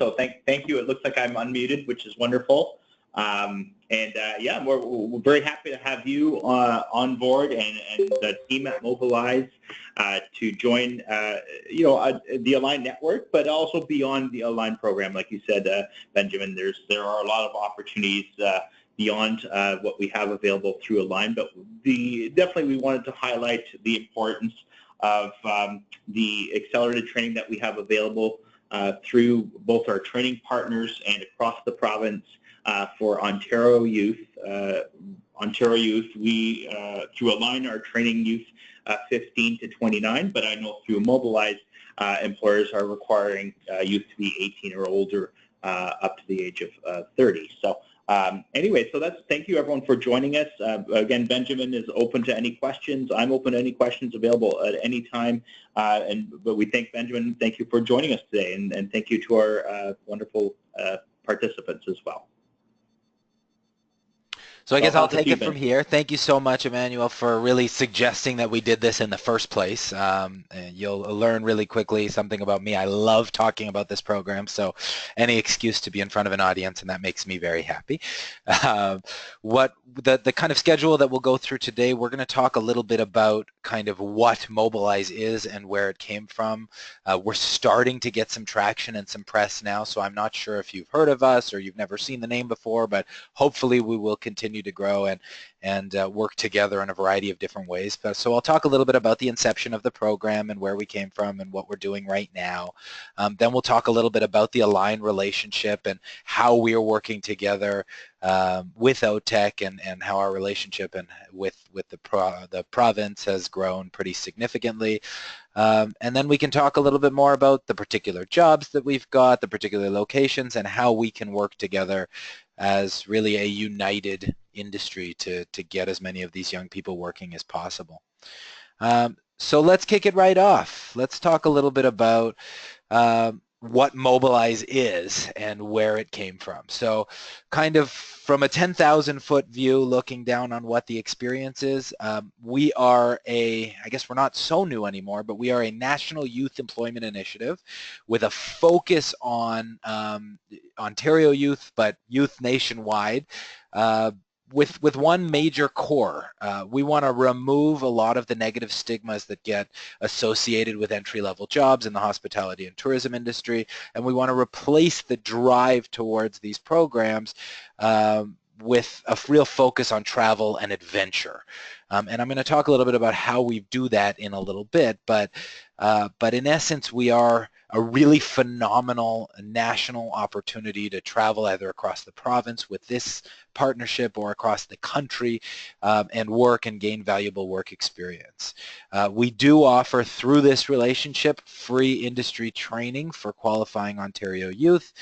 So thank you. It looks like I'm unmuted, which is wonderful. Yeah, we're very happy to have you on board and the team at Mobilize to join, the ALiGN network, but also beyond the ALiGN program. Like you said, Benjamin, there are a lot of opportunities beyond what we have available through ALiGN, but definitely we wanted to highlight the importance of the accelerated training that we have available through both our training partners and across the province for Ontario youth. We through ALiGN are training youth 15 to 29, but I know through Mobilize, employers are requiring youth to be 18 or older up to the age of 30. So anyway, so thank you everyone for joining us. Again, Benjamin is open to any questions. I'm open to any questions available at any time. But we thank Benjamin. Thank you for joining us today, and thank you to our wonderful participants as well. So I guess I'll take it from here. Thank you so much, Emmanuel, for really suggesting that we did this in the first place. And you'll learn really quickly something about me. I love talking about this program, so any excuse to be in front of an audience, and that makes me very happy. The kind of schedule that we'll go through today, we're going to talk a little bit about kind of what Mobilize is and where it came from. We're starting to get some traction and some press now, so I'm not sure if you've heard of us or you've never seen the name before, but hopefully we will continue to grow and work together in a variety of different ways. So I'll talk a little bit about the inception of the program and where we came from and what we're doing right now. Then we'll talk a little bit about the ALiGN relationship and how we are working together with OTEC and how our relationship and with the province has grown pretty significantly. And then we can talk a little bit more about the particular jobs that we've got, the particular locations, and how we can work together as really a united industry to get as many of these young people working as possible. So let's kick it right off. Let's talk a little bit about what Mobilize is and where it came from. So kind of from a 10,000-foot view looking down on what the experience is, we are I guess we're not so new anymore, but we are a national youth employment initiative with a focus on Ontario youth, but youth nationwide. With one major core. We want to remove a lot of the negative stigmas that get associated with entry-level jobs in the hospitality and tourism industry, and we want to replace the drive towards these programs with a real focus on travel and adventure. And I'm going to talk a little bit about how we do that in a little bit, but in essence, we are a really phenomenal national opportunity to travel either across the province with this partnership or across the country and work and gain valuable work experience. We do offer through this relationship free industry training for qualifying Ontario youth,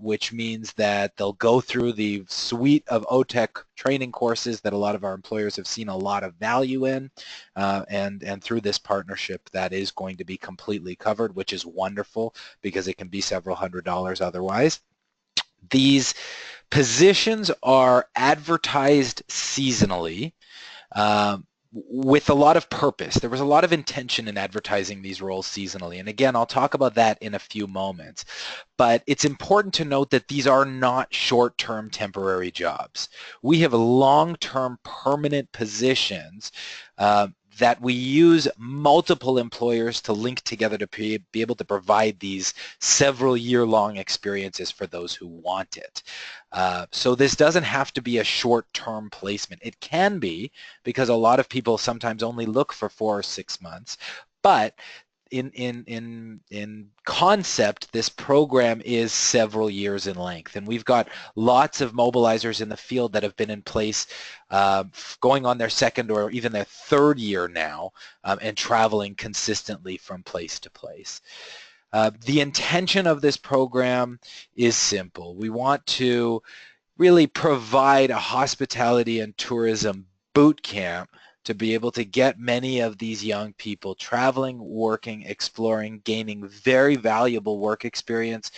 which means that they'll go through the suite of OTEC training courses that a lot of our employers have seen a lot of value in, and through this partnership that is going to be completely covered, which is wonderful because it can be several $100s otherwise. These positions are advertised seasonally with a lot of purpose. There was a lot of intention in advertising these roles seasonally, and again, I'll talk about that in a few moments. But it's important to note that these are not short-term temporary jobs. We have long-term permanent positions that we use multiple employers to link together to be able to provide these several year-long experiences for those who want it. So this doesn't have to be a short-term placement. It can be, because a lot of people sometimes only look for 4 or 6 months, but in concept, this program is several years in length, and we've got lots of mobilizers in the field that have been in place going on their 2nd or even their 3rd year now, and traveling consistently from place to place. The intention of this program is simple. We want to really provide a hospitality and tourism boot camp to be able to get many of these young people traveling, working, exploring, gaining very valuable work experience,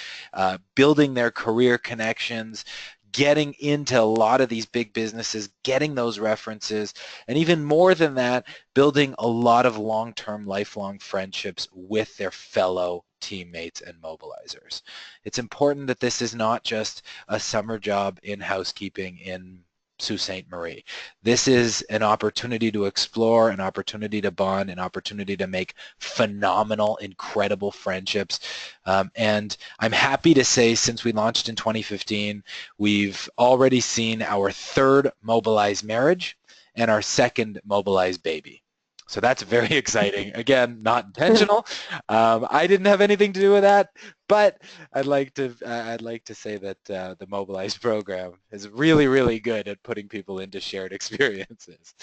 building their career connections, getting into a lot of these big businesses, getting those references, and even more than that, building a lot of long-term, lifelong friendships with their fellow teammates and mobilizers. It's important that this is not just a summer job in housekeeping in Sault Ste. Marie. This is an opportunity to explore, an opportunity to bond, an opportunity to make phenomenal, incredible friendships. And I'm happy to say, since we launched in 2015, we've already seen our third Mobilize marriage and our second Mobilize baby. So that's very exciting. Again, not intentional. I didn't have anything to do with that, but I'd like to say that the Mobilize program is really, really good at putting people into shared experiences.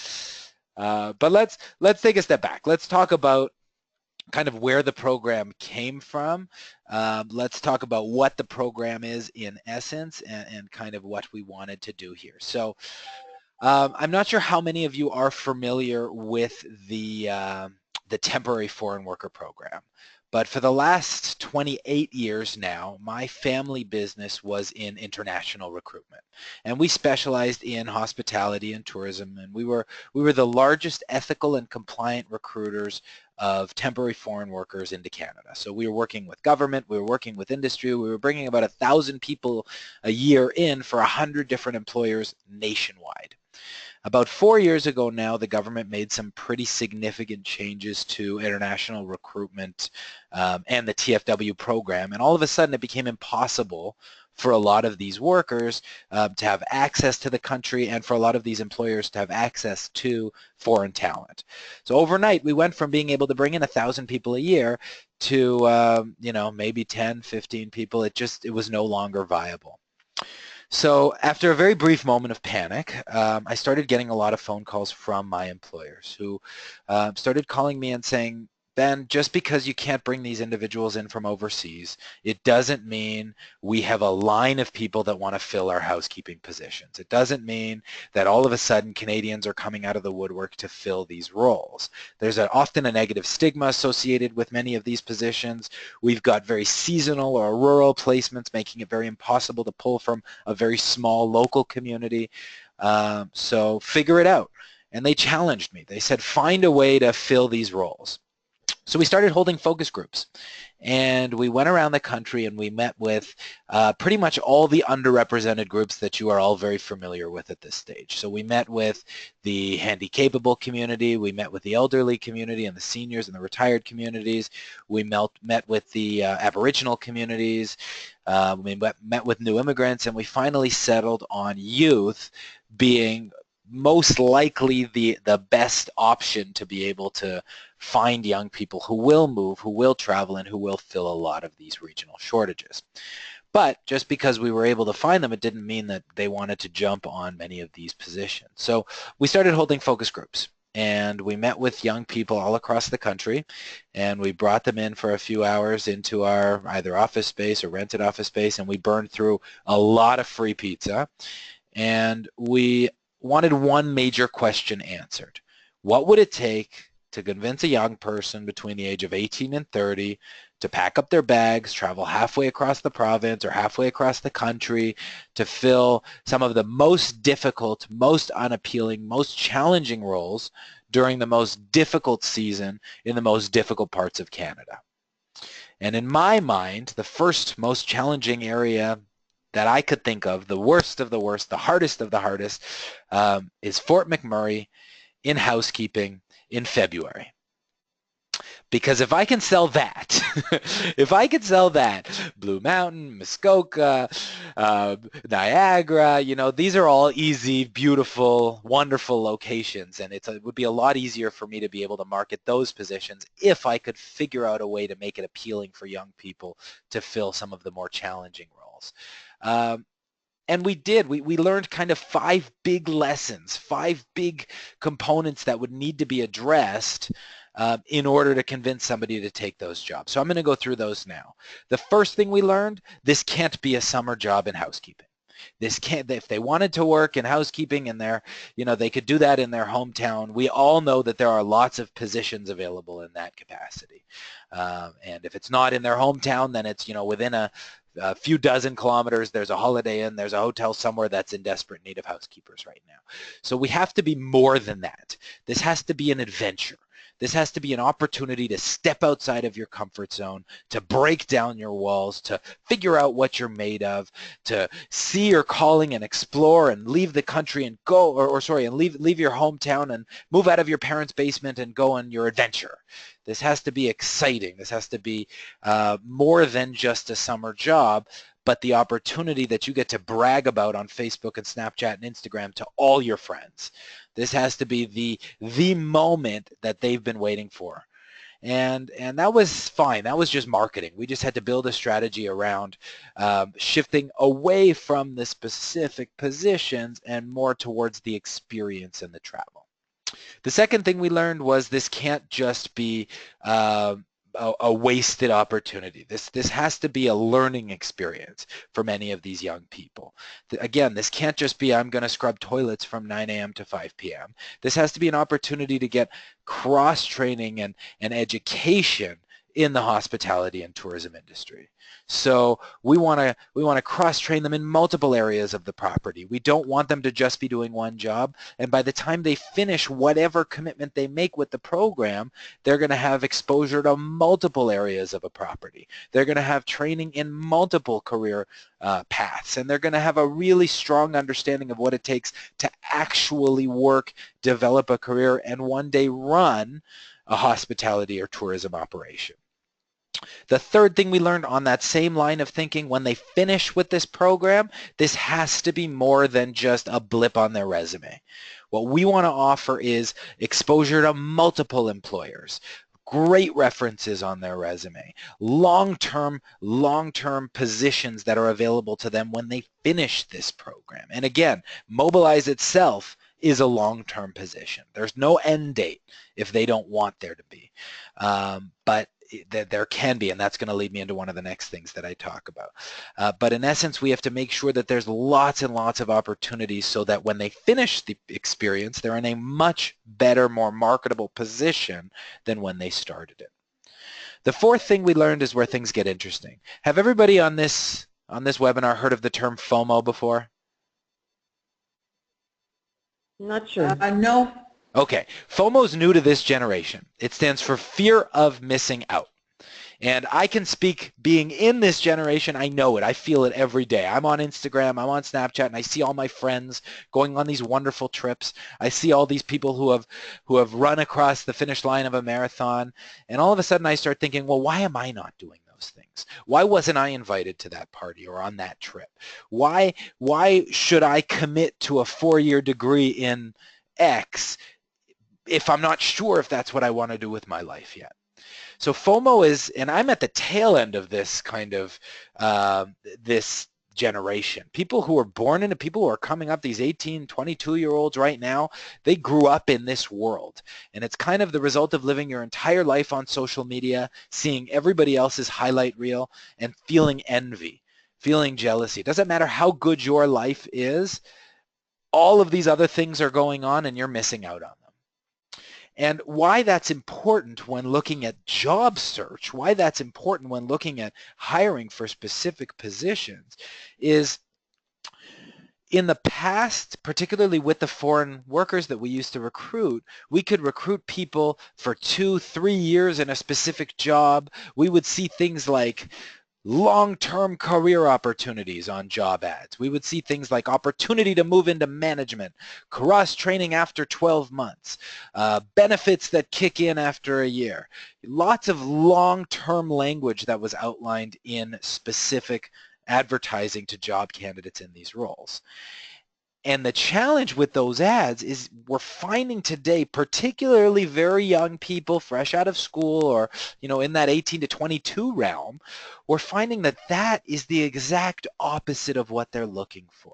But let's take a step back. Let's talk about kind of where the program came from. Let's talk about what the program is in essence, and kind of what we wanted to do here. So I'm not sure how many of you are familiar with the temporary foreign worker program, but for the last 28 years now, my family business was in international recruitment, and we specialized in hospitality and tourism, and we were the largest ethical and compliant recruiters of temporary foreign workers into Canada. So we were working with government, we were working with industry, we were bringing about 1,000 people a year in for 100 different employers nationwide. About 4 years ago now, the government made some pretty significant changes to international recruitment and the TFW program, and all of a sudden it became impossible for a lot of these workers to have access to the country, and for a lot of these employers to have access to foreign talent. So overnight, we went from being able to bring in 1,000 people a year to maybe 10, 15 people. It was no longer viable. So after a very brief moment of panic, I started getting a lot of phone calls from my employers who started calling me and saying, Ben, just because you can't bring these individuals in from overseas, it doesn't mean we have a line of people that want to fill our housekeeping positions. It doesn't mean that all of a sudden Canadians are coming out of the woodwork to fill these roles. There's often a negative stigma associated with many of these positions. We've got very seasonal or rural placements, making it very impossible to pull from a very small local community. So figure it out. And they challenged me. They said, find a way to fill these roles. So we started holding focus groups, and we went around the country and we met with pretty much all the underrepresented groups that you are all very familiar with at this stage. So we met with the handy-capable community, we met with the elderly community and the seniors and the retired communities, we met with the Aboriginal communities, we met with new immigrants, and we finally settled on youth being most likely the best option to be able to find young people who will move, who will travel, and who will fill a lot of these regional shortages. But just because we were able to find them, it didn't mean that they wanted to jump on many of these positions. So we started holding focus groups, and we met with young people all across the country, and we brought them in for a few hours into our either office space or rented office space, and we burned through a lot of free pizza, and we wanted one major question answered. What would it take to convince a young person between the age of 18 and 30 to pack up their bags, travel halfway across the province or halfway across the country to fill some of the most difficult, most unappealing, most challenging roles during the most difficult season in the most difficult parts of Canada? And in my mind, the first most challenging area that I could think of, the worst of the worst, the hardest of the hardest, is Fort McMurray in housekeeping in February. Because if I can sell that, if I could sell that, Blue Mountain, Muskoka, Niagara, these are all easy, beautiful, wonderful locations, and it would be a lot easier for me to be able to market those positions if I could figure out a way to make it appealing for young people to fill some of the more challenging roles. And we did. We learned kind of 5 big lessons, 5 big components that would need to be addressed in order to convince somebody to take those jobs. So I'm going to go through those now. The first thing we learned, this can't be a summer job in housekeeping. This can't, if they wanted to work in housekeeping and they could do that in their hometown. We all know that there are lots of positions available in that capacity. And if it's not in their hometown, then it's, within a a few dozen kilometers, there's a Holiday Inn, there's a hotel somewhere that's in desperate need of housekeepers right now. So we have to be more than that. This has to be an adventure. This has to be an opportunity to step outside of your comfort zone, to break down your walls, to figure out what you're made of, to see your calling and explore and leave the country and go, and leave your hometown and move out of your parents' basement and go on your adventure. This has to be exciting. This has to be more than just a summer job, but the opportunity that you get to brag about on Facebook and Snapchat and Instagram to all your friends. This has to be the moment that they've been waiting for. And that was fine. That was just marketing. We just had to build a strategy around shifting away from the specific positions and more towards the experience and the travel. The second thing we learned was this can't just be a wasted opportunity. This has to be a learning experience for many of these young people. Again, this can't just be I'm going to scrub toilets from 9 a.m. to 5 p.m. This has to be an opportunity to get cross-training and education in the hospitality and tourism industry. So we want to cross-train them in multiple areas of the property. We don't want them to just be doing one job, and by the time they finish whatever commitment they make with the program, they're going to have exposure to multiple areas of a property. They're going to have training in multiple career paths, and they're going to have a really strong understanding of what it takes to actually work, develop a career, and one day run a hospitality or tourism operation. The third thing we learned on that same line of thinking, when they finish with this program, this has to be more than just a blip on their resume. What we want to offer is exposure to multiple employers, great references on their resume, long-term positions that are available to them when they finish this program. And again, Mobilize itself is a long-term position. There's no end date if they don't want there to be. But there can be, and that's going to lead me into one of the next things that I talk about. But in essence, we have to make sure that there's lots and lots of opportunities so that when they finish the experience, they're in a much better, more marketable position than when they started it. The fourth thing we learned is where things get interesting. Have everybody on this webinar heard of the term FOMO before? Not sure. No. Okay, FOMO is new to this generation. It stands for fear of missing out. And I can speak, being in this generation, I know it. I feel it every day. I'm on Instagram, I'm on Snapchat, and I see all my friends going on these wonderful trips. I see all these people who have run across the finish line of a marathon, and all of a sudden I start thinking, well, why am I not doing those things? Why wasn't I invited to that party or on that trip? Why should I commit to a 4-year degree in X if I'm not sure if that's what I want to do with my life yet? So FOMO is, and I'm at the tail end of this kind of, this generation. People who are born into, people who are coming up, these 18, 22-year-olds right now, they grew up in this world. And it's kind of the result of living your entire life on social media, seeing everybody else's highlight reel, and feeling envy, feeling jealousy. It doesn't matter how good your life is, all of these other things are going on and you're missing out on them. And why that's important when looking at job search, why that's important when looking at hiring for specific positions is, in the past, particularly with the foreign workers that we used to recruit, we could recruit people for 2-3 years in a specific job. We would see things like long-term career opportunities on job ads. We would see things like opportunity to move into management, cross-training after 12 months, benefits that kick in after a year. Lots of long-term language that was outlined in specific advertising to job candidates in these roles. And the challenge with those ads is we're finding today, particularly very young people fresh out of school or, in that 18 to 22 realm, we're finding that that is the exact opposite of what they're looking for.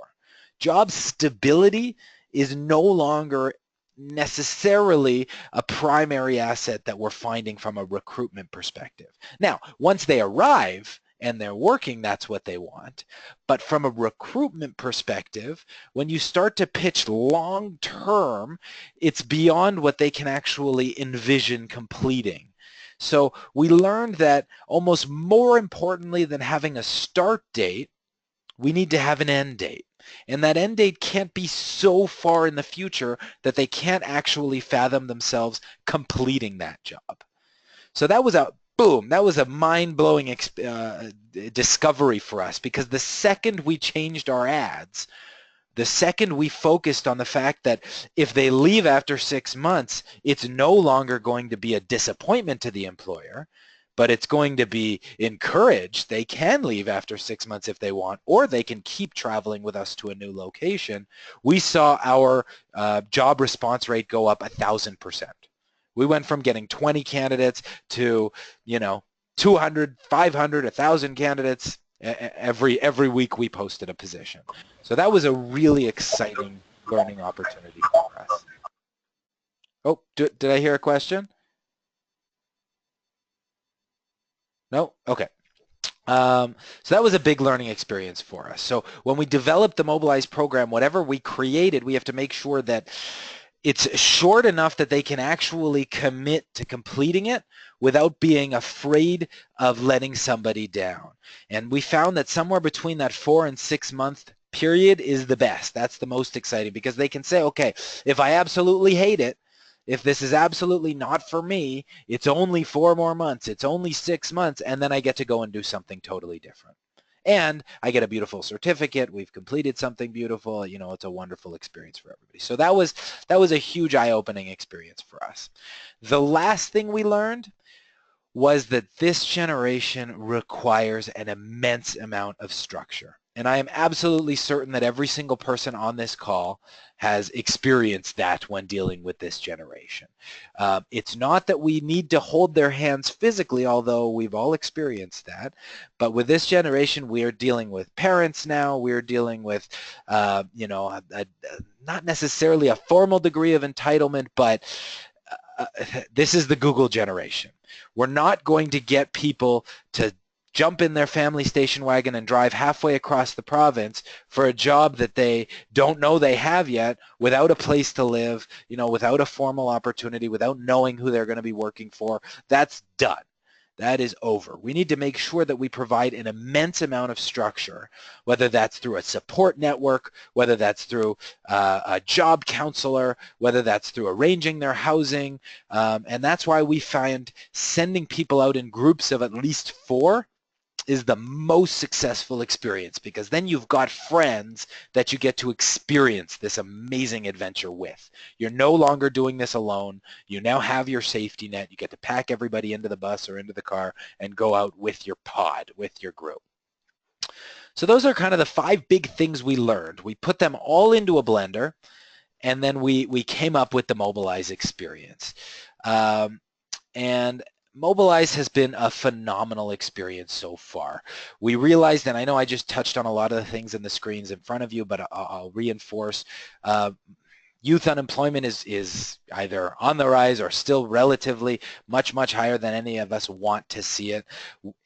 Job stability is no longer necessarily a primary asset that we're finding from a recruitment perspective. Now, once they arrive and they're working, that's what they want. But from a recruitment perspective, when you start to pitch long-term, it's beyond what they can actually envision completing. So we learned that almost more importantly than having a start date, we need to have an end date. And that end date can't be so far in the future that they can't actually fathom themselves completing that job. So that was a boom. That was a mind-blowing discovery for us, because the second we changed our ads, the second we focused on the fact that if they leave after 6 months, it's no longer going to be a disappointment to the employer, but it's going to be encouraged. They can leave after 6 months if they want, or they can keep traveling with us to a new location. We saw our job response rate go up 1,000%. We went from getting 20 candidates to, 200, 500, 1,000 candidates every week we posted a position. So that was a really exciting learning opportunity for us. Oh, did I hear a question? No? Okay. So that was a big learning experience for us. So when we developed the Mobilize program, whatever we created, we have to make sure that it's short enough that they can actually commit to completing it without being afraid of letting somebody down. And we found that somewhere between that 4 and 6 month period is the best. That's the most exciting, because they can say, okay, if I absolutely hate it, if this is absolutely not for me, it's only 4 more months, it's only 6 months, and then I get to go and do something totally different. And I get a beautiful certificate. We've completed something beautiful. It's a wonderful experience for everybody. So that was a huge eye-opening experience for us. The last thing we learned was that this generation requires an immense amount of structure. And I am absolutely certain that every single person on this call has experienced that when dealing with this generation. It's not that we need to hold their hands physically, although we've all experienced that. But with this generation, we are dealing with parents now. We're dealing with, not necessarily a formal degree of entitlement, but this is the Google generation. We're not going to get people to jump in their family station wagon and drive halfway across the province for a job that they don't know they have yet, without a place to live, without a formal opportunity, without knowing who they're going to be working for. That's done. That is over. We need to make sure that we provide an immense amount of structure, whether that's through a support network, whether that's through a job counselor, whether that's through arranging their housing. And that's why we find sending people out in groups of at least 4 is the most successful experience, because then you've got friends that you get to experience this amazing adventure with. You're no longer doing this alone. You now have your safety net. You get to pack everybody into the bus or into the car and go out with your pod, with your group. So those are kind of the 5 big things we learned. We put them all into a blender, and then we came up with the Mobilize experience. And Mobilize has been a phenomenal experience so far. We realized, and I know I just touched on a lot of the things in the screens in front of you, but I'll reinforce, youth unemployment is either on the rise or still relatively much higher than any of us want to see it.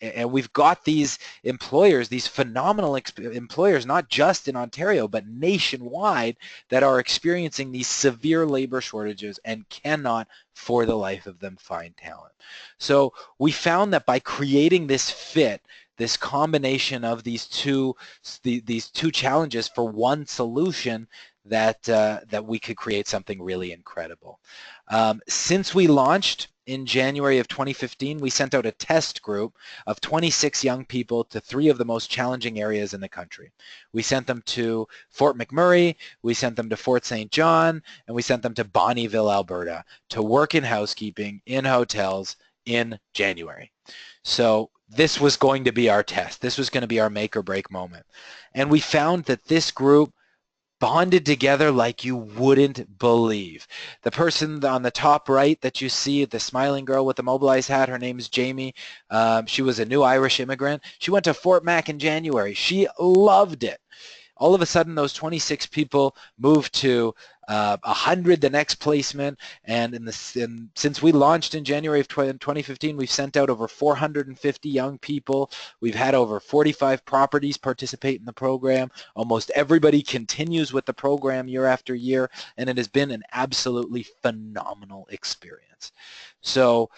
And we've got these employers, these phenomenal employers, not just in Ontario, but nationwide, that are experiencing these severe labor shortages and cannot, for the life of them, find talent. So we found that by creating this fit, this combination of these two challenges for one solution, that we could create something really incredible. Since we launched in January of 2015, we sent out a test group of 26 young people to 3 of the most challenging areas in the country. We sent them to Fort McMurray, we sent them to Fort St. John, and we sent them to Bonnyville, Alberta, to work in housekeeping, in hotels, in January. So this was going to be our test. This was going to be our make or break moment. And we found that this group bonded together like you wouldn't believe. The person on the top right that you see, the smiling girl with the Mobilize hat, her name's Jamie. She was a new Irish immigrant. She went to Fort Mac in January. She loved it. All of a sudden, those 26 people moved to 100 the next placement, and since we launched in January of 2015, we've sent out over 450 young people. We've had over 45 properties participate in the program. Almost everybody continues with the program year after year, and it has been an absolutely phenomenal experience. So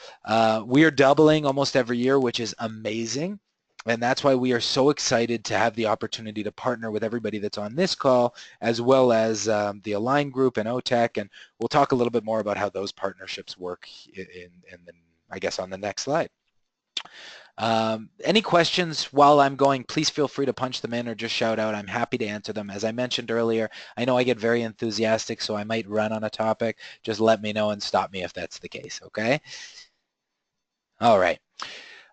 we are doubling almost every year, which is amazing. And that's why we are so excited to have the opportunity to partner with everybody that's on this call, as well as the ALiGN group and OTEC, and we'll talk a little bit more about how those partnerships work I guess on the next slide. Any questions while I'm going, please feel free to punch them in or just shout out. I'm happy to answer them. As I mentioned earlier, I know I get very enthusiastic, so I might run on a topic. Just let me know and stop me if that's the case, okay? All right.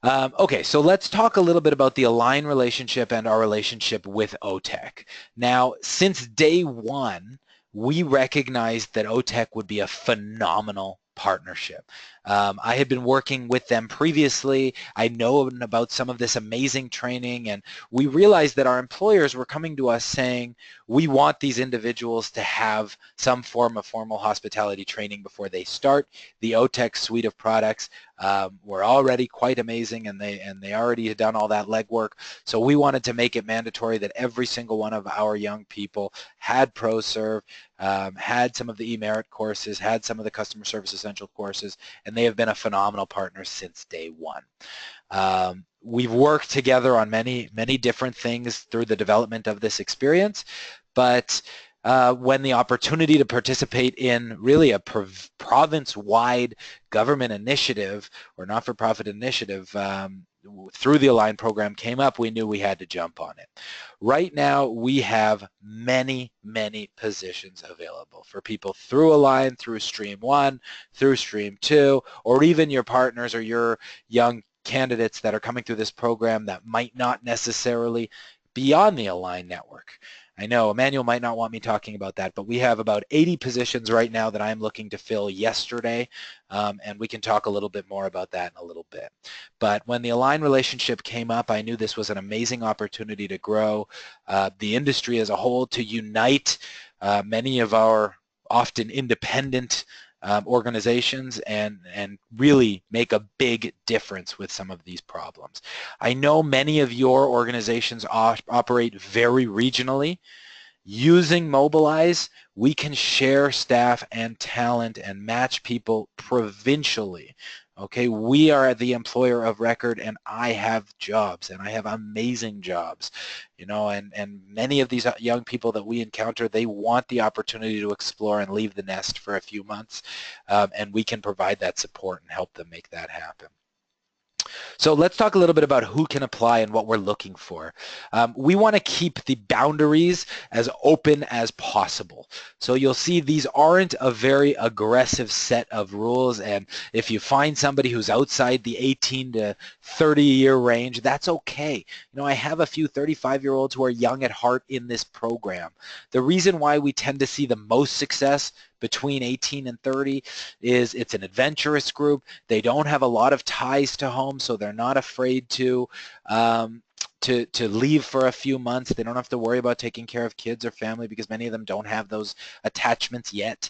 Okay, so let's talk a little bit about the ALiGN relationship and our relationship with OTEC. Now, since day one, we recognized that OTEC would be a phenomenal partnership. I had been working with them previously. I know about some of this amazing training, and we realized that our employers were coming to us saying, we want these individuals to have some form of formal hospitality training before they start. The OTEC suite of products were already quite amazing, and they already had done all that legwork. So we wanted to make it mandatory that every single one of our young people had ProServe, had some of the eMerit courses, had some of the Customer Service Essential courses, and they have been a phenomenal partner since day one. We've worked together on many different things through the development of this experience, but when the opportunity to participate in really a province-wide government initiative or not-for-profit initiative through the ALiGN program came up, we knew we had to jump on it. Right now, we have many positions available for people through ALiGN, through Stream 1, through Stream 2, or even your partners or your young candidates that are coming through this program that might not necessarily be on the ALiGN network. I know Emmanuel might not want me talking about that, but we have about 80 positions right now that I'm looking to fill yesterday, and we can talk a little bit more about that in a little bit. But when the ALiGN relationship came up, I knew this was an amazing opportunity to grow the industry as a whole, to unite many of our often independent organizations and really make a big difference with some of these problems. I know many of your organizations operate very regionally. Using Mobilize, we can share staff and talent and match people provincially. Okay, we are the employer of record, and I have jobs, and I have amazing jobs, you know, and many of these young people that we encounter, they want the opportunity to explore and leave the nest for a few months, and we can provide that support and help them make that happen. So let's talk a little bit about who can apply and what we're looking for. We want to keep the boundaries as open as possible. So you'll see these aren't a very aggressive set of rules, and if you find somebody who's outside the 18 to 30-year range, that's okay. You know, I have a few 35-year-olds who are young at heart in this program. The reason why we tend to see the most success between 18 and 30 is it's an adventurous group. They don't have a lot of ties to home, so they're not afraid to leave for a few months. They don't have to worry about taking care of kids or family because many of them don't have those attachments yet.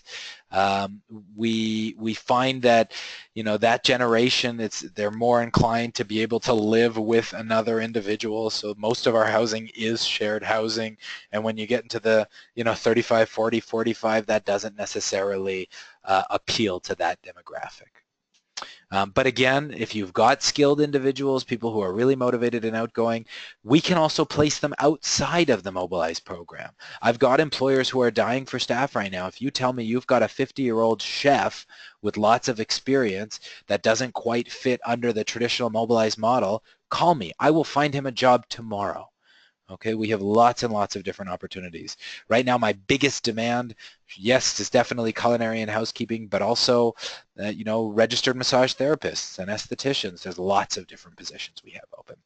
We find that, you know, that generation, they're more inclined to be able to live with another individual. So most of our housing is shared housing, and when you get into the 35, 40, 45, that doesn't necessarily appeal to that demographic. But again, if you've got skilled individuals, people who are really motivated and outgoing, we can also place them outside of the Mobilize program. I've got employers who are dying for staff right now. If you tell me you've got a 50-year-old chef with lots of experience that doesn't quite fit under the traditional Mobilize model, call me. I will find him a job tomorrow. Okay, we have lots and lots of different opportunities. Right now, my biggest demand, yes, is definitely culinary and housekeeping, but also, registered massage therapists and estheticians. There's lots of different positions we have open.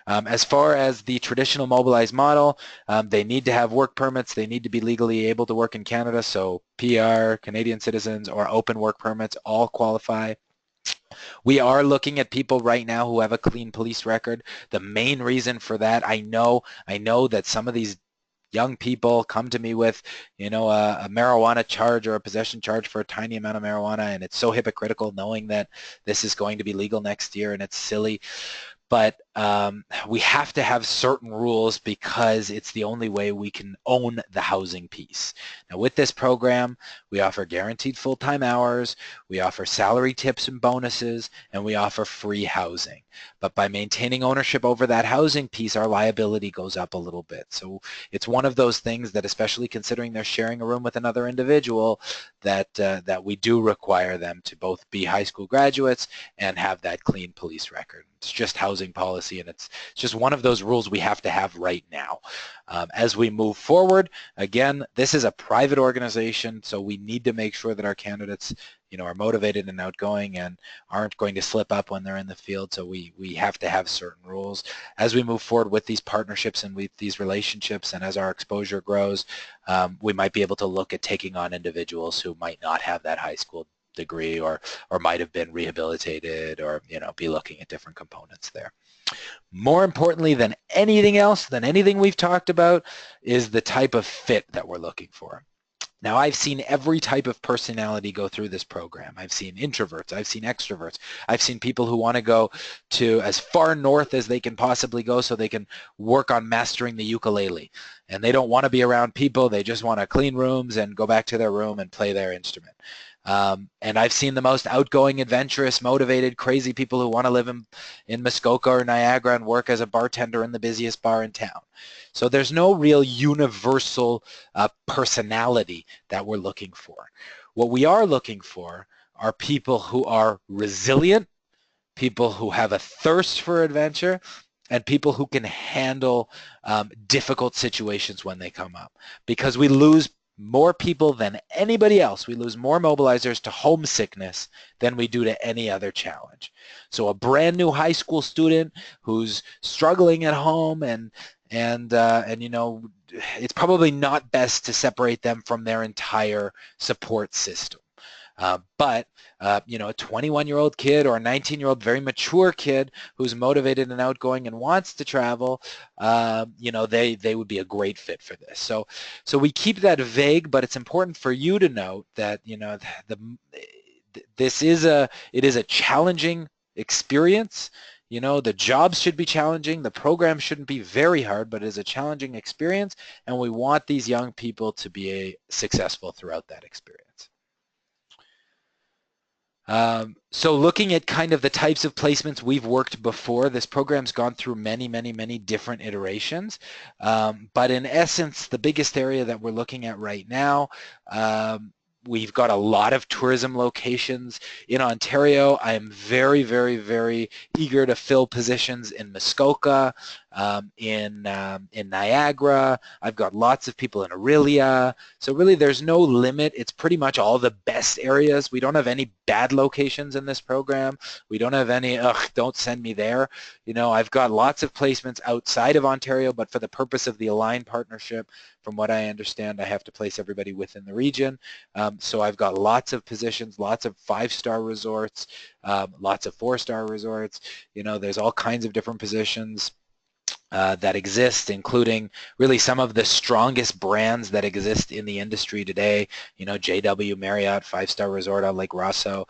As far as the traditional Mobilize model, they need to have work permits. They need to be legally able to work in Canada, so PR, Canadian citizens, or open work permits all qualify. We are looking at people right now who have a clean police record. The main reason for that, I know that some of these young people come to me with, you know, a marijuana charge or a possession charge for a tiny amount of marijuana, and it's so hypocritical knowing that this is going to be legal next year, and it's silly. But we have to have certain rules because it's the only way we can own the housing piece. Now with this program, we offer guaranteed full-time hours, we offer salary tips and bonuses, and we offer free housing. But by maintaining ownership over that housing piece, our liability goes up a little bit. So it's one of those things that, especially considering they're sharing a room with another individual, that that we do require them to both be high school graduates and have that clean police record. It's just housing policy, and it's just one of those rules we have to have right now. As we move forward, again, this is a private organization, so we need to make sure that our candidates, you know, are motivated and outgoing and aren't going to slip up when they're in the field. So we have to have certain rules. As we move forward with these partnerships and with these relationships, and as our exposure grows, we might be able to look at taking on individuals who might not have that high school degree or might have been rehabilitated, or, you know, be looking at different components there. More importantly than anything else, than anything we've talked about, is the type of fit that we're looking for. Now, I've seen every type of personality go through this program. I've seen introverts, I've seen extroverts, I've seen people who want to go to as far north as they can possibly go so they can work on mastering the ukulele. And they don't want to be around people, they just want to clean rooms and go back to their room and play their instrument. And I've seen the most outgoing, adventurous, motivated, crazy people who want to live in Muskoka or Niagara and work as a bartender in the busiest bar in town. So there's no real universal personality that we're looking for. What we are looking for are people who are resilient, people who have a thirst for adventure, and people who can handle difficult situations when they come up. Because we lose more people than anybody else. We lose more mobilizers to homesickness than we do to any other challenge. So a brand new high school student who's struggling at home and you know, it's probably not best to separate them from their entire support system. But you know, a 21-year-old kid or a 19-year-old very mature kid who's motivated and outgoing and wants to travel, you know, they would be a great fit for this. So we keep that vague, but it's important for you to note that, you know, it is a challenging experience. You know, the jobs should be challenging, the program shouldn't be very hard, but it is a challenging experience, and we want these young people to be successful throughout that experience. So looking at kind of the types of placements we've worked before, this program's gone through many, many, many different iterations. But in essence, the biggest area that we're looking at right now, we've got a lot of tourism locations in Ontario. I am very, very, very eager to fill positions in Muskoka, in Niagara. I've got lots of people in Aurelia. So really there's no limit. It's pretty much all the best areas. We don't have any bad locations in this program. We don't have any, ugh, don't send me there. You know, I've got lots of placements outside of Ontario, but for the purpose of the ALiGN partnership, from what I understand, I have to place everybody within the region. So I've got lots of positions, lots of 5-star resorts, lots of 4-star resorts. You know, there's all kinds of different positions that exist, including really some of the strongest brands that exist in the industry today. You know, JW Marriott, 5-star resort on Lake Rosso,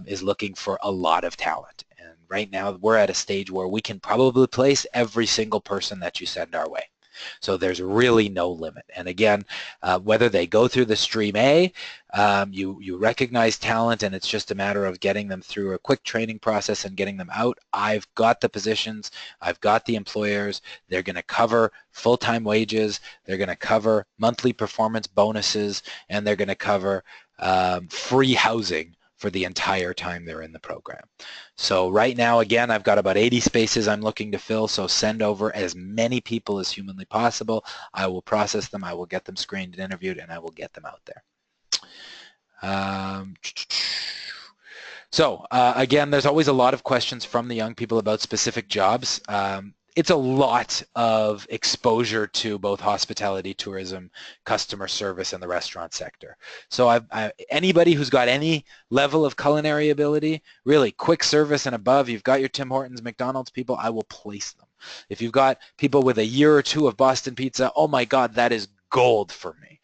is looking for a lot of talent. And right now we're at a stage where we can probably place every single person that you send our way. So there's really no limit. And again, whether they go through the stream A, you recognize talent, and it's just a matter of getting them through a quick training process and getting them out. I've got the positions, I've got the employers. They're going to cover full-time wages, they're going to cover monthly performance bonuses, and they're going to cover free housing for the entire time they're in the program. So right now, again, I've got about 80 spaces I'm looking to fill, so send over as many people as humanly possible. I will process them, I will get them screened and interviewed, and I will get them out there. Again, there's always a lot of questions from the young people about specific jobs. It's a lot of exposure to both hospitality, tourism, customer service, and the restaurant sector. So anybody who's got any level of culinary ability, really quick service and above, you've got your Tim Hortons, McDonald's people, I will place them. If you've got people with a year or two of Boston Pizza, oh my God, that is gold for me.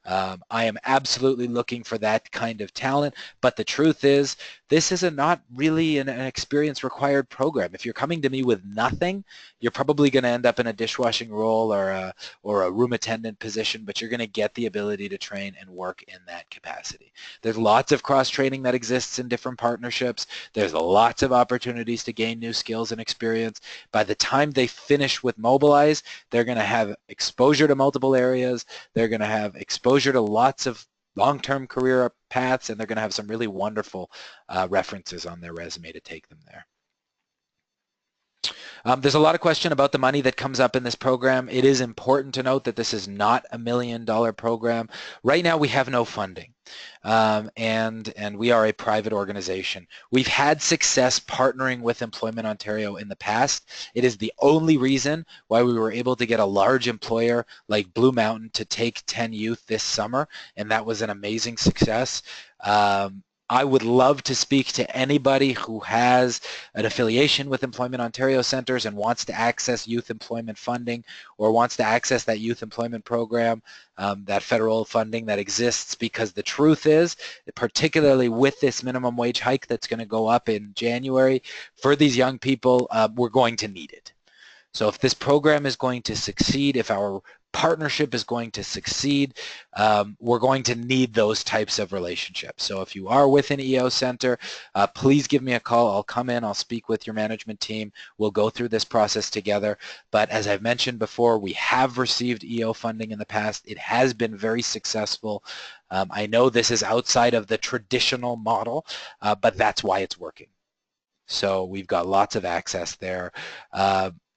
I am absolutely looking for that kind of talent, but the truth is, this is not really an experience required program. If you're coming to me with nothing, you're probably going to end up in a dishwashing role or a room attendant position, but you're going to get the ability to train and work in that capacity. There's lots of cross-training that exists in different partnerships. There's lots of opportunities to gain new skills and experience. By the time they finish with Mobilize, they're going to have exposure to multiple areas. They're going to have exposure to lots of long-term career paths, and they're going to have some really wonderful references on their resume to take them there. There's a lot of question about the money that comes up in this program. It is important to note that this is not $1 million program. Right now we have no funding, and we are a private organization. We've had success partnering with Employment Ontario in the past. It is the only reason why we were able to get a large employer like Blue Mountain to take 10 youth this summer, and that was an amazing success. I would love to speak to anybody who has an affiliation with Employment Ontario centers and wants to access youth employment funding or wants to access that youth employment program, that federal funding that exists, because the truth is, particularly with this minimum wage hike that's going to go up in January, for these young people, we're going to need it. So if this program is going to succeed, if our partnership is going to succeed, we're going to need those types of relationships. So if you are with an EO center, please give me a call. I'll come in, I'll speak with your management team. We'll go through this process together. But as I've mentioned before, we have received EO funding in the past. It has been very successful. I know this is outside of the traditional model, but that's why it's working. So we've got lots of access there.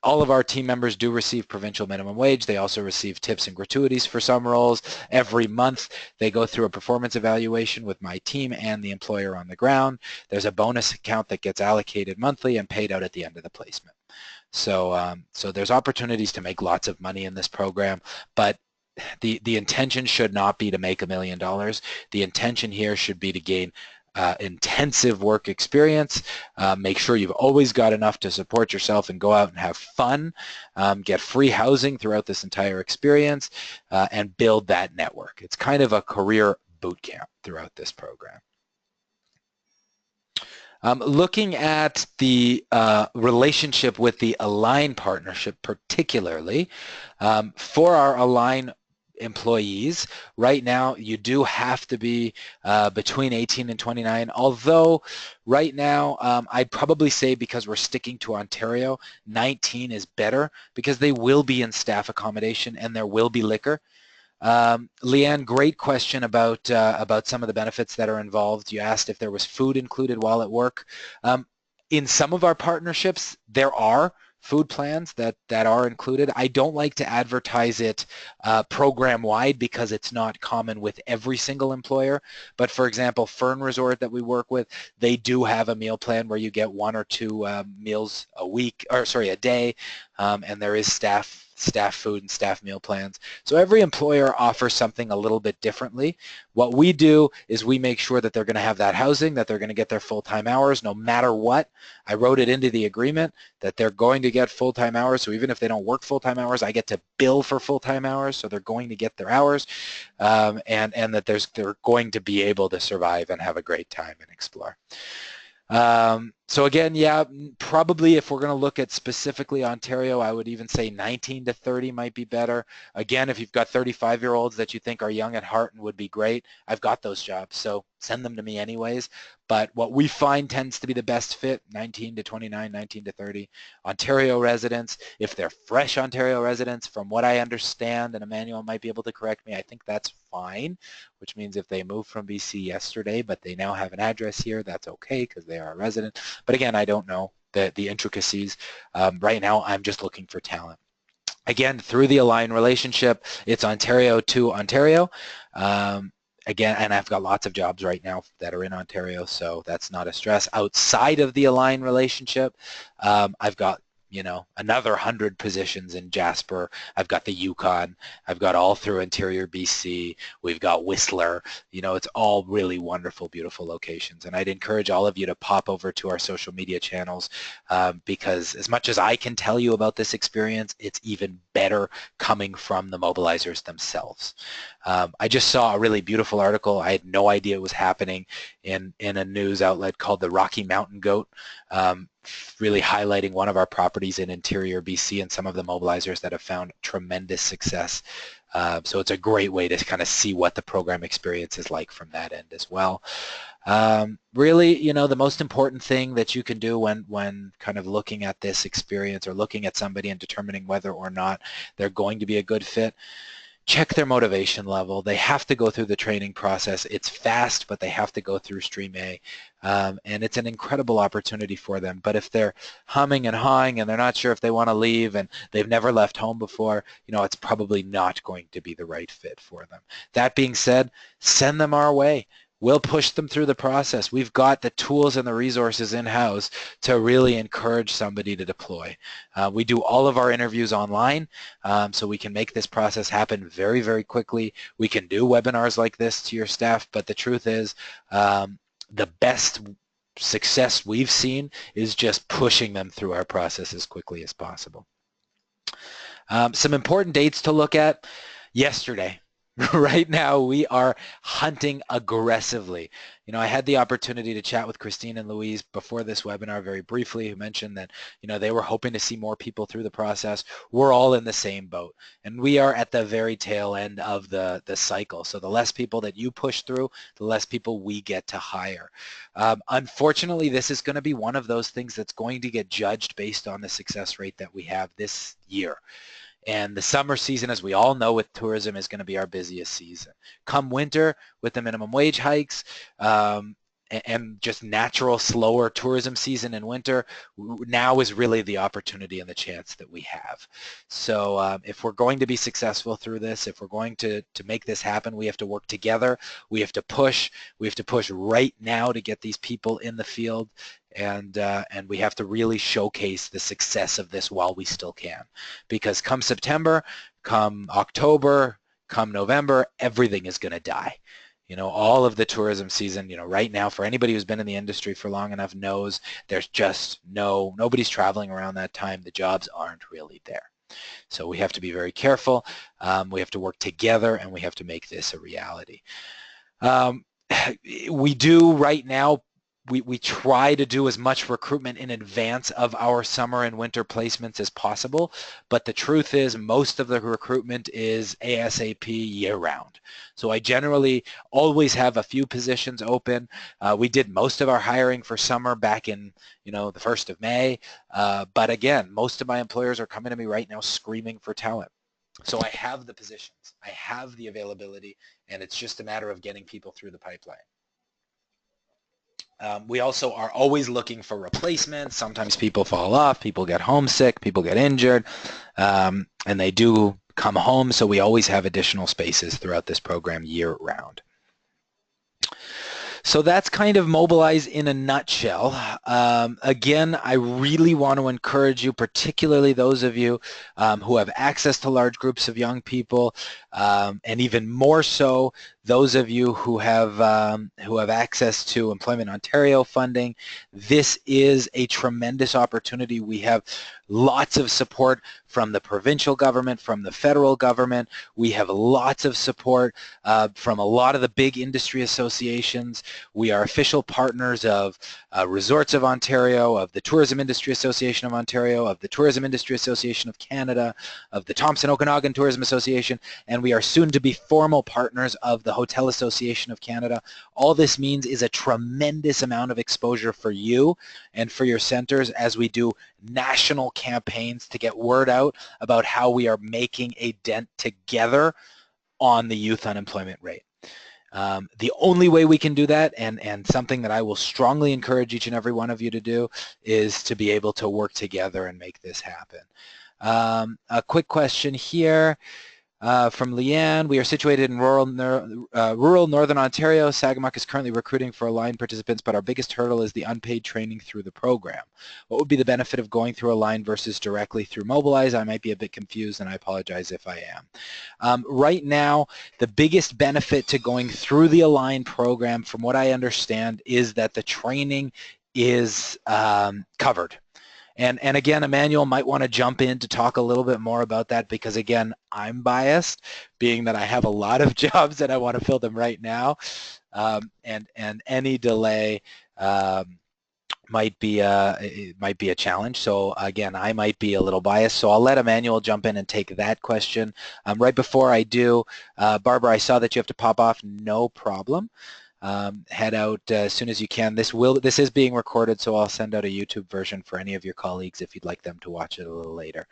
All of our team members do receive provincial minimum wage. They also receive tips and gratuities for some roles. Every month they go through a performance evaluation with my team and the employer on the ground. There's a bonus account that gets allocated monthly and paid out at the end of the placement. So, so there's opportunities to make lots of money in this program, but the intention should not be to make $1 million. The intention here should be to gain intensive work experience, make sure you've always got enough to support yourself and go out and have fun, get free housing throughout this entire experience, and build that network. It's kind of a career boot camp throughout this program. Looking at the relationship with the ALiGN partnership particularly, for our ALiGN employees, right now you do have to be between 18 and 29, although right now I'd probably say, because we're sticking to Ontario, 19 is better because they will be in staff accommodation and there will be liquor. Leanne, great question about some of the benefits that are involved. You asked if there was food included while at work. In some of our partnerships, there are food plans that are included. I don't like to advertise it program-wide because it's not common with every single employer. But for example, Fern Resort that we work with, they do have a meal plan where you get 1 or 2 meals a week, or sorry, a day, and there is staff food and staff meal plans. So every employer offers something a little bit differently. What we do is we make sure that they're going to have that housing, that they're going to get their full-time hours no matter what. I wrote it into the agreement that they're going to get full-time hours, so even if they don't work full-time hours, I get to bill for full-time hours, so they're going to get their hours, and that they're going to be able to survive and have a great time and explore. So again, yeah, probably if we're going to look at specifically Ontario, I would even say 19 to 30 might be better. Again, if you've got 35-year-olds that you think are young at heart and would be great, I've got those jobs, so send them to me anyways. But what we find tends to be the best fit, 19 to 29, 19 to 30. Ontario residents, if they're fresh Ontario residents, from what I understand, and Emmanuel might be able to correct me, I think that's fine, which means if they moved from BC yesterday, but they now have an address here, that's okay because they are a resident. But again, I don't know the intricacies. Right now, I'm just looking for talent. Again, through the ALiGN relationship, it's Ontario to Ontario. Again, and I've got lots of jobs right now that are in Ontario, so that's not a stress. Outside of the ALiGN relationship, I've got you know, another 100 positions in Jasper. I've got the Yukon. I've got all through interior BC. We've got Whistler. You know, it's all really wonderful, beautiful locations. And I'd encourage all of you to pop over to our social media channels because as much as I can tell you about this experience, it's even better coming from the mobilizers themselves. I just saw a really beautiful article. I had no idea it was happening in a news outlet called the Rocky Mountain Goat, really highlighting one of our properties in interior BC and some of the mobilizers that have found tremendous success. So it's a great way to kind of see what the program experience is like from that end as well. Really, you know, the most important thing that you can do when kind of looking at this experience or looking at somebody and determining whether or not they're going to be a good fit, check their motivation level. They have to go through the training process. It's fast, but they have to go through Stream A. And it's an incredible opportunity for them. But if they're humming and hawing and they're not sure if they want to leave and they've never left home before, you know, it's probably not going to be the right fit for them. That being said, send them our way. We'll push them through the process. We've got the tools and the resources in-house to really encourage somebody to deploy. We do all of our interviews online, so we can make this process happen very, very quickly. We can do webinars like this to your staff, but the truth is the best success we've seen is just pushing them through our process as quickly as possible. Some important dates to look at. Yesterday. Right now, we are hunting aggressively. You know, I had the opportunity to chat with Christine and Louise before this webinar very briefly, who mentioned that, you know, they were hoping to see more people through the process. We're all in the same boat, and we are at the very tail end of the cycle. So the less people that you push through, the less people we get to hire. Unfortunately, this is going to be one of those things that's going to get judged based on the success rate that we have this year. And the summer season, as we all know with tourism, is going to be our busiest season. Come winter, with the minimum wage hikes and just natural, slower tourism season in winter, now is really the opportunity and the chance that we have. So if we're going to be successful through this, if we're going to make this happen, we have to work together. We have to push. We have to push right now to get these people in the field. And we have to really showcase the success of this while we still can. Because come September, come October, come November, everything is going to die. You know, all of the tourism season, you know, right now, for anybody who's been in the industry for long enough knows there's just nobody's traveling around that time. The jobs aren't really there. So we have to be very careful. We have to work together, and we have to make this a reality. We do right now, we try to do as much recruitment in advance of our summer and winter placements as possible, but the truth is most of the recruitment is ASAP year-round. So I generally always have a few positions open. We did most of our hiring for summer back in, you know, the 1st of May, but again, most of my employers are coming to me right now screaming for talent. So I have the positions, I have the availability, and it's just a matter of getting people through the pipeline. We also are always looking for replacements. Sometimes people fall off, people get homesick, people get injured, and they do come home, so we always have additional spaces throughout this program year-round. So that's kind of Mobilize in a nutshell. Again, I really want to encourage you, particularly those of you who have access to large groups of young people, and even more so those of you who have access to Employment Ontario funding. This is a tremendous opportunity. We have lots of support from the provincial government, from the federal government. We have lots of support from a lot of the big industry associations. We are official partners of Resorts of Ontario, of the Tourism Industry Association of Ontario, of the Tourism Industry Association of Canada, of the Thompson Okanagan Tourism Association, and we are soon to be formal partners of the Hotel Association of Canada. All this means is a tremendous amount of exposure for you and for your centers as we do national campaigns to get word out about how we are making a dent together on the youth unemployment rate. The only way we can do that, and something that I will strongly encourage each and every one of you to do, is to be able to work together and make this happen. A quick question here. From Leanne, we are situated in rural Northern Ontario. Sagamok is currently recruiting for ALiGN participants, but our biggest hurdle is the unpaid training through the program. What would be the benefit of going through ALiGN versus directly through Mobilize? I might be a bit confused, and I apologize if I am. Right now, the biggest benefit to going through the ALiGN program, from what I understand, is that the training is covered. And again, Emmanuel might want to jump in to talk a little bit more about that because, again, I'm biased, being that I have a lot of jobs and I want to fill them right now, and any delay might be a challenge. So again, I might be a little biased. So I'll let Emmanuel jump in and take that question. Right before I do, Barbara, I saw that you have to pop off. No problem. Head out as soon as you can. This is being recorded, so I'll send out a YouTube version for any of your colleagues if you'd like them to watch it a little later.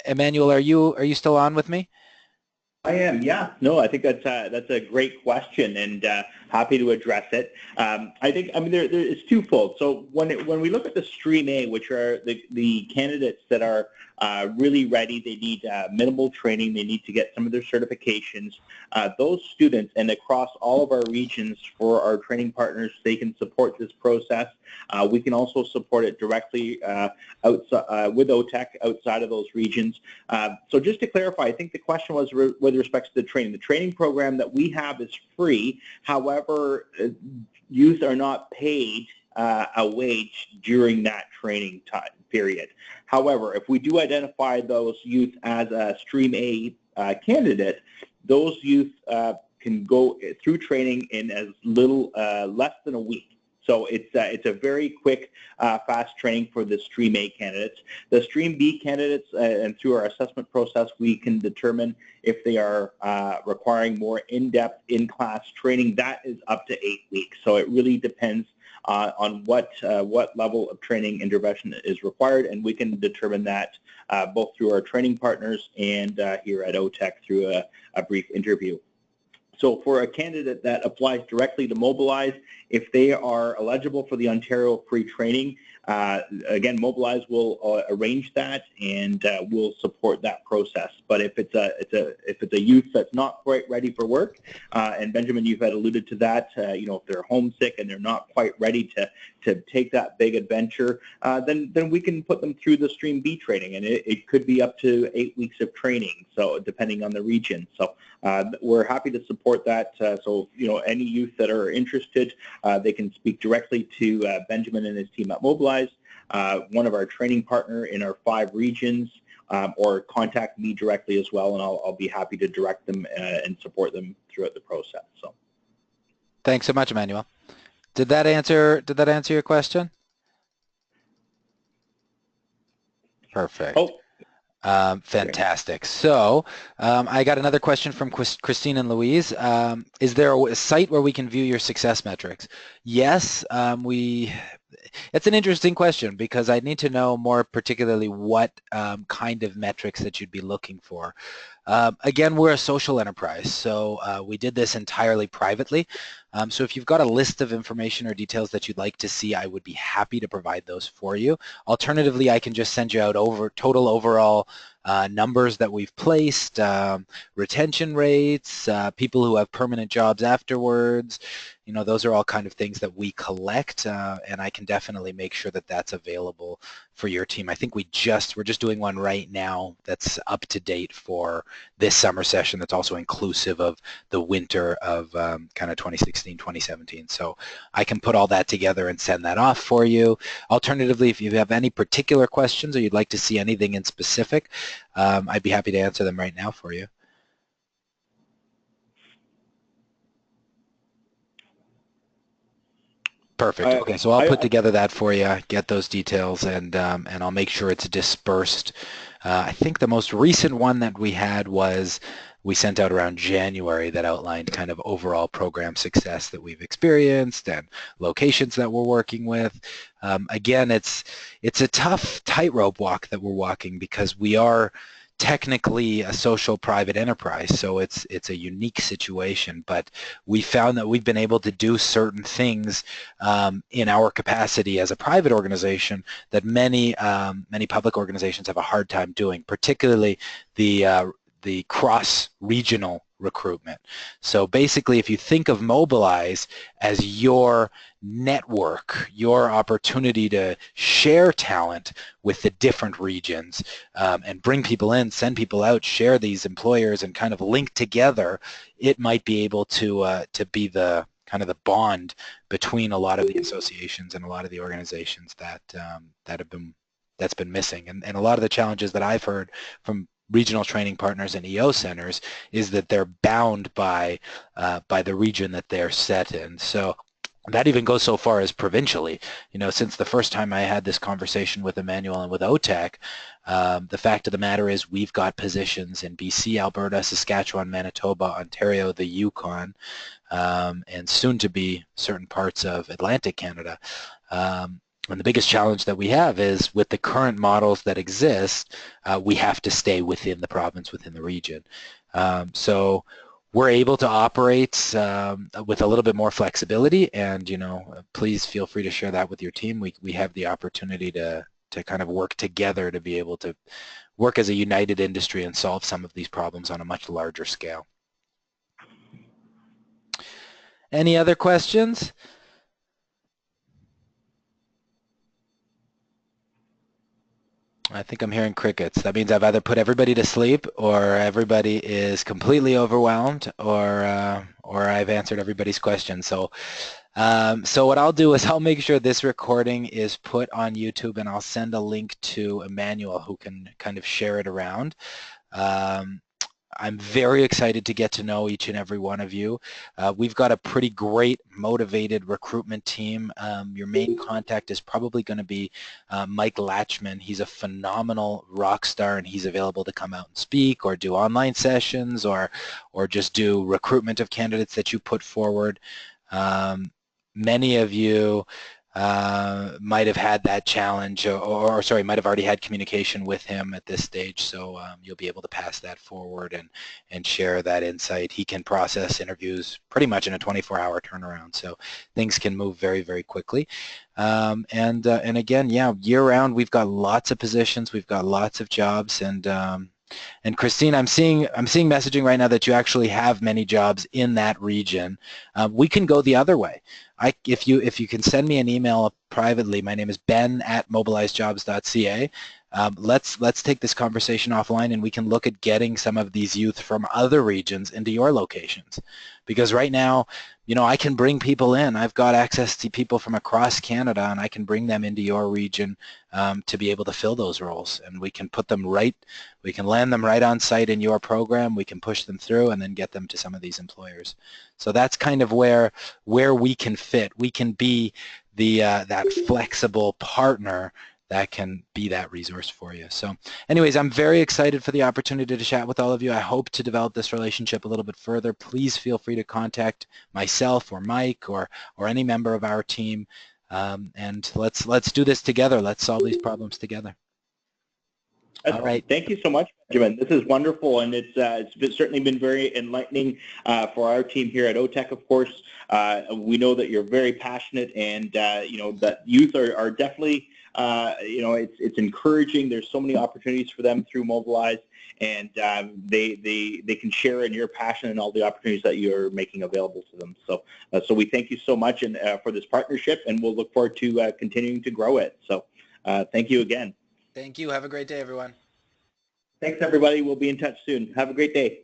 Emmanuel, are you still on with me? I am, yeah. No, I think that's a great question, and happy to address it. I mean, there is twofold. So when we look at the Stream A, which are the candidates that are really ready, they need minimal training, they need to get some of their certifications. Those students, and across all of our regions for our training partners, they can support this process. We can also support it directly outside, with OTEC outside of those regions. So just to clarify, I think the question was with respect to the training. The training program that we have is free. However, youth are not paid a wage during that training time period. However, if we do identify those youth as a Stream A candidate, those youth can go through training in as little less than a week. So it's a very quick, fast training for the Stream A candidates. The Stream B candidates, and through our assessment process, we can determine if they are requiring more in-depth, in-class training. That is up to 8 weeks. So it really depends on what level of training intervention is required, and we can determine that both through our training partners and here at OTEC through a brief interview. So for a candidate that applies directly to Mobilize, if they are eligible for the Ontario free training, again, Mobilize will arrange that and will support that process. But if it's a youth that's not quite ready for work, and Benjamin, you've had alluded to that, you know, if they're homesick and they're not quite ready to take that big adventure, then we can put them through the Stream B training, and it could be up to 8 weeks of training, so depending on the region. So we're happy to support that. So you know, any youth that are interested, they can speak directly to Benjamin and his team at Mobilize, one of our training partner in our 5 regions, or contact me directly as well, and I'll be happy to direct them and support them throughout the process. So, thanks so much, Emmanuel. Did that answer your question? Perfect. Oh. Fantastic. So I got another question from Christine and Louise. Is there a site where we can view your success metrics? Yes, it's an interesting question because I need to know more particularly what kind of metrics that you'd be looking for. Again, we're a social enterprise, so we did this entirely privately. So if you've got a list of information or details that you'd like to see, I would be happy to provide those for you. Alternatively, I can just send you out total overall numbers that we've placed, retention rates, people who have permanent jobs afterwards. You know, those are all kind of things that we collect, and I can definitely make sure that that's available for your team. I think we're just doing one right now that's up to date for this summer session that's also inclusive of the winter of kind of 2016, 2017. So I can put all that together and send that off for you. Alternatively, if you have any particular questions or you'd like to see anything in specific, I'd be happy to answer them right now for you. Perfect. Okay, so I'll put together that for you, get those details, and I'll make sure it's dispersed. I think the most recent one that we had was we sent out around January that outlined kind of overall program success that we've experienced and locations that we're working with. Again, it's a tough tightrope walk that we're walking because we are technically a social private enterprise, so it's a unique situation, but we found that we've been able to do certain things in our capacity as a private organization that many public organizations have a hard time doing, particularly the the cross-regional recruitment. So basically, if you think of Mobilize as your network, your opportunity to share talent with the different regions and bring people in, send people out, share these employers, and kind of link together, it might be able to be the kind of the bond between a lot of the associations and a lot of the organizations that's been missing. And a lot of the challenges that I've heard from regional training partners and EO centers is that they're bound by the region that they're set in. So that even goes so far as provincially. You know, since the first time I had this conversation with Emmanuel and with OTEC, the fact of the matter is we've got positions in BC, Alberta, Saskatchewan, Manitoba, Ontario, the Yukon, and soon to be certain parts of Atlantic Canada. And the biggest challenge that we have is with the current models that exist, we have to stay within the province, within the region. So we're able to operate with a little bit more flexibility, and you know, please feel free to share that with your team. We have the opportunity to kind of work together to be able to work as a united industry and solve some of these problems on a much larger scale. Any other questions? I think I'm hearing crickets. That means I've either put everybody to sleep, or everybody is completely overwhelmed, or I've answered everybody's questions. So, so what I'll do is I'll make sure this recording is put on YouTube, and I'll send a link to Emmanuel, who can kind of share it around. I'm very excited to get to know each and every one of you. We've got a pretty great, motivated recruitment team. Your main contact is probably going to be Mike Latchman. He's a phenomenal rock star, and he's available to come out and speak or do online sessions or just do recruitment of candidates that you put forward. Many of you might have had that challenge, or sorry, might have already had communication with him at this stage, so you'll be able to pass that forward and share that insight. He can process interviews pretty much in a 24-hour turnaround, so things can move very, very quickly. And again, yeah, year-round, we've got lots of positions, we've got lots of jobs, and Christine, I'm seeing messaging right now that you actually have many jobs in that region. We can go the other way. If you can send me an email privately, my name is ben@mobilizejobs.ca. Let's take this conversation offline, and we can look at getting some of these youth from other regions into your locations. Because right now, you know, I can bring people in. I've got access to people from across Canada, and I can bring them into your region to be able to fill those roles. And we can put them right, we can land them right on site in your program. We can push them through and then get them to some of these employers. So that's kind of where we can fit. We can be the that flexible partner that can be that resource for you. So anyways, I'm very excited for the opportunity to chat with all of you. I hope to develop this relationship a little bit further. Please feel free to contact myself or Mike or any member of our team, and let's do this together. Let's solve these problems together. All right. Thank you so much, Benjamin. This is wonderful, and it's certainly been very enlightening for our team here at OTEC, of course. We know that you're very passionate, and you know, that youth are definitely, you know, it's encouraging. There's so many opportunities for them through Mobilize, and they can share in your passion and all the opportunities that you're making available to them. So so we thank you so much and for this partnership, and we'll look forward to continuing to grow it. So thank you again. Thank you. Have a great day, everyone. Thanks, everybody. We'll be in touch soon. Have a great day.